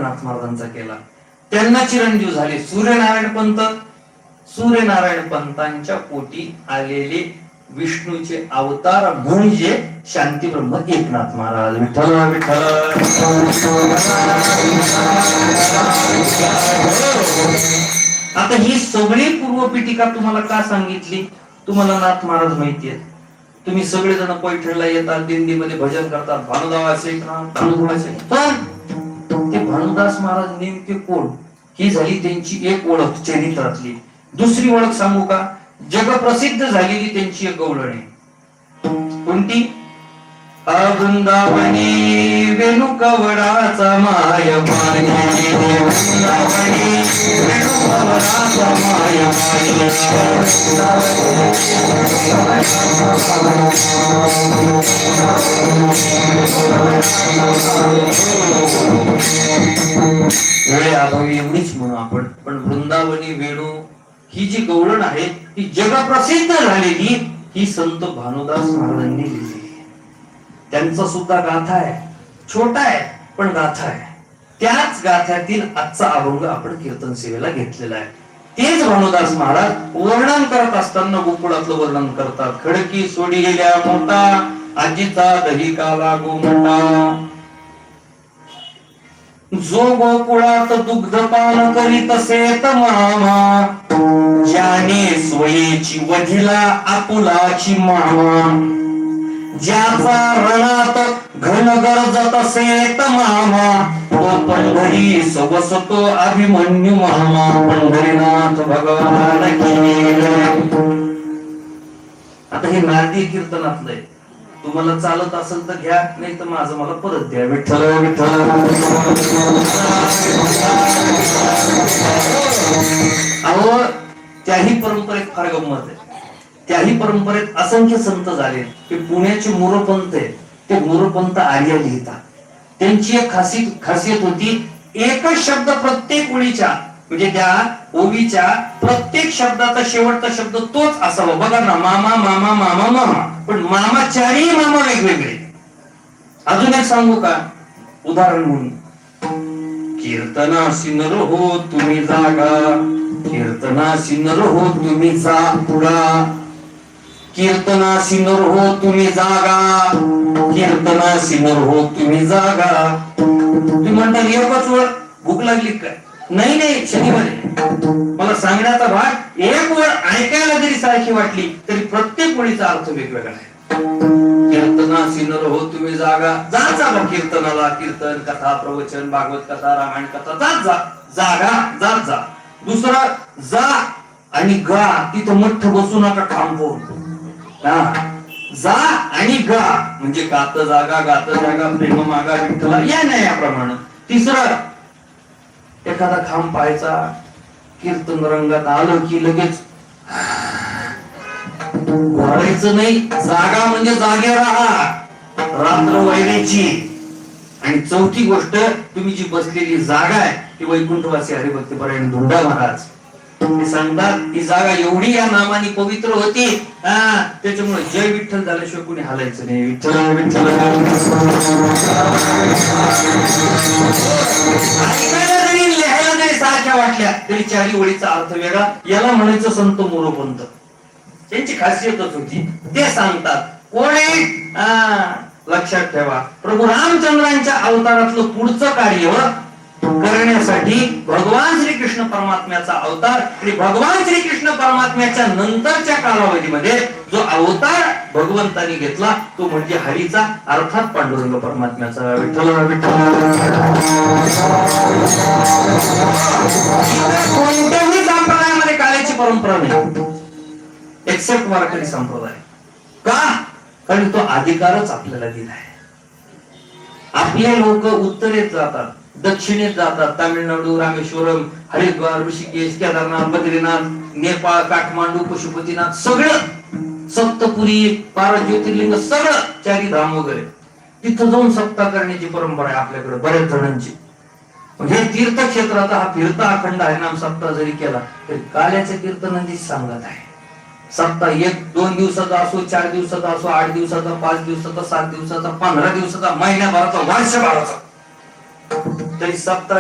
पंढरनाथ महाराजांचा केला. त्यांना चिरंजीव झाले सूर्यनारायण पंत. सूर्यनारायण पंतांच्या पोटी आलेले विष्णूचे अवतार म्हणजे शांती ब्रह्म एकनाथ महाराज. विठ्ठल विठ्ठल. आता ही सगळी पूर्वपीठिका तुम्हाला का सांगितली? तुम्हाला नाथ महाराज माहिती आहेत. तुम्ही सगळेजण पैठणला येतात, दिंडीमध्ये भजन करतात, भानुदास पण ते भानुदास महाराज नेमके कोण? ही झाली त्यांची एक ओळख चरित्रातली. दुसरी ओळख सांगू का? जगप्रसिद्ध झालेली त्यांची एक गवळण आहे. कोणती? वृंदावनी वेणुकवडाचा माय माय, वृंदावनी वेणुकवडाचा माय वेळे अभावी एवढीच म्हणू आपण. पण वृंदावनी वेणू ही जी गवळण आहे ती जगप्रसिद्ध झालेली ही संत भानुदास महाराजांनी लिहिली. त्यांचा सुद्धा गाथा आहे, छोटा आहे पण गाथा आहे. त्याच गाथ्यातील आजचा अभंग आपण कीर्तन सेवेला घेतलेला आहे. तेच भानुदास महाराज वर्णन करत असताना गोकुळातलं वर्णन करतात. खडकी सोडी गेल्या मोठा, आजीचा दही काला गोमटा, जो गोकुळात दुग्धपान करीत असेत मामा, ज्याने स्वयेची वधिला आपुलाची मामा, ज्याचा रणात घन गरजत असेत मामा, तो पंढरी सवसतो अभिमन्यू मामा. पंढरीनाथ भगवान की. आता हे नारदी कीर्तनातलं आहे. तुम्हाला चालत असेल तर घ्या, नाही तर माझं मला परत द्या. विठ्ठल विठ्ठल. अहो त्याही परंपरेत फार गंमत आहे. त्याही परंपरेत असंख्य संत झाले. ते पुण्याचे मोरपंत आहे. ते मोरपंत आर्य लिहितात. त्यांची एक खासियत होती, एकच शब्द प्रत्येक ओळीच्या म्हणजे त्या ओवीच्या प्रत्येक शब्दाचा शेवटचा शब्द तोच असावा. बघा ना, मामा मामा मामा मामा, पण मामा चारही मामा वेगवेगळे. अजून एक सांगू का उदाहरण म्हणून? कीर्तनासी नर हो तुम्ही जागा, कीर्तनासी नर हो तुम्ही जा पुढा, कीर्तनासी नर हो तुम्ही जागा, कीर्तनासी नर हो तुम्ही जागा. तुम्ही म्हणता एकच वेळ भूक लागली काय? नाही नाही, शनिवारी मला सांगण्याचा भाग एक वेळ ऐकायला जरी सारखी वाटली तरी प्रत्येक वेळीचा अर्थ वेगवेगळा आहे. कीर्तनासी नर हो तुम्ही जागा, जात जा कीर्तनाला. कीर्तन कथा प्रवचन भागवत कथा रामायण कथा जात जा, जागा जात जा. दुसरा जा आणि गा, तिथं मठ्ठ बसू नका, थांबव. जा आणि गा म्हणजे गात जागा, गात जागा, प्रेम मागा विठ्ठला, या नाही याप्रमाणे. तिसरं एखादा खांब पाहायचा, कीर्तन रंगात आलं की लगेच घोरायचं नाही. जागा म्हणजे जागे राहा, रात्र वैरायची. आणि चौथी गोष्ट, तुम्ही जी बसलेली जागा आहे ती वैकुंठवासी हरिभक्त परायण धुंडा महाराज ते सांगतात, ही जागा एवढी या नामाने पवित्र होती, त्याच्यामुळे जय विठ्ठल झाल्याशिवाय कोणी हालायचं नाही. विठ्ठल विठ्ठल. लिहायला जरी सारख्या वाटल्या तरी चारी ओळीचा अर्थ वेगळा. याला म्हणायचं संत मोरोपंत. त्यांची खासियतच होती. ते सांगतात कोणी लक्षात ठेवा, प्रभू रामचंद्रांच्या अवतारातलं पुढचं कार्य करण्यासाठी भगवान श्रीकृष्ण परमात्म्याचा अवतार आणि भगवान श्रीकृष्ण परमात्म्याच्या नंतरच्या कालावधीमध्ये जो अवतार भगवंतानी घेतला तो म्हणजे हरीचा, अर्थात पांडुरंग परमात्म्याचा. विठ्ठल विठ्ठल. कोणत्याही संप्रदायामध्ये काल्याची परंपरा नाही एक्सेप्ट वारकरी संप्रदाय. का? कारण तो अधिकारच आपल्याला दिला आहे. आपले लोक उत्तरेत जातात, दक्षिणेत जातात, तामिळनाडू, रामेश्वरम, हरिद्वार, ऋषिकेश, केदारनाथ, बद्रीनाथ, नेपाळ, काठमांडू, पशुपतीनाथ, सगळं सप्तपुरी, 12 ज्योतिर्लिंग, सगळं चारी धाम वगैरे तिथं जाऊन सप्ताह करण्याची परंपरा आहे आपल्याकडे बऱ्याच जणांची. हे तीर्थक्षेत्राचा हा फिरता अखंड आहे नाम सप्ताह जरी केला तरी काल्याच्या कीर्तनांची सांगत आहे. सप्ताह 1-2 दिवसाचा असो, 4 दिवसाचा असो, 8 दिवसाचा, 5 दिवसाचा, 7 दिवसाचा, 15 दिवसाचा, महिन्याभराचा, वर्षभराचा, तरी सप्ताह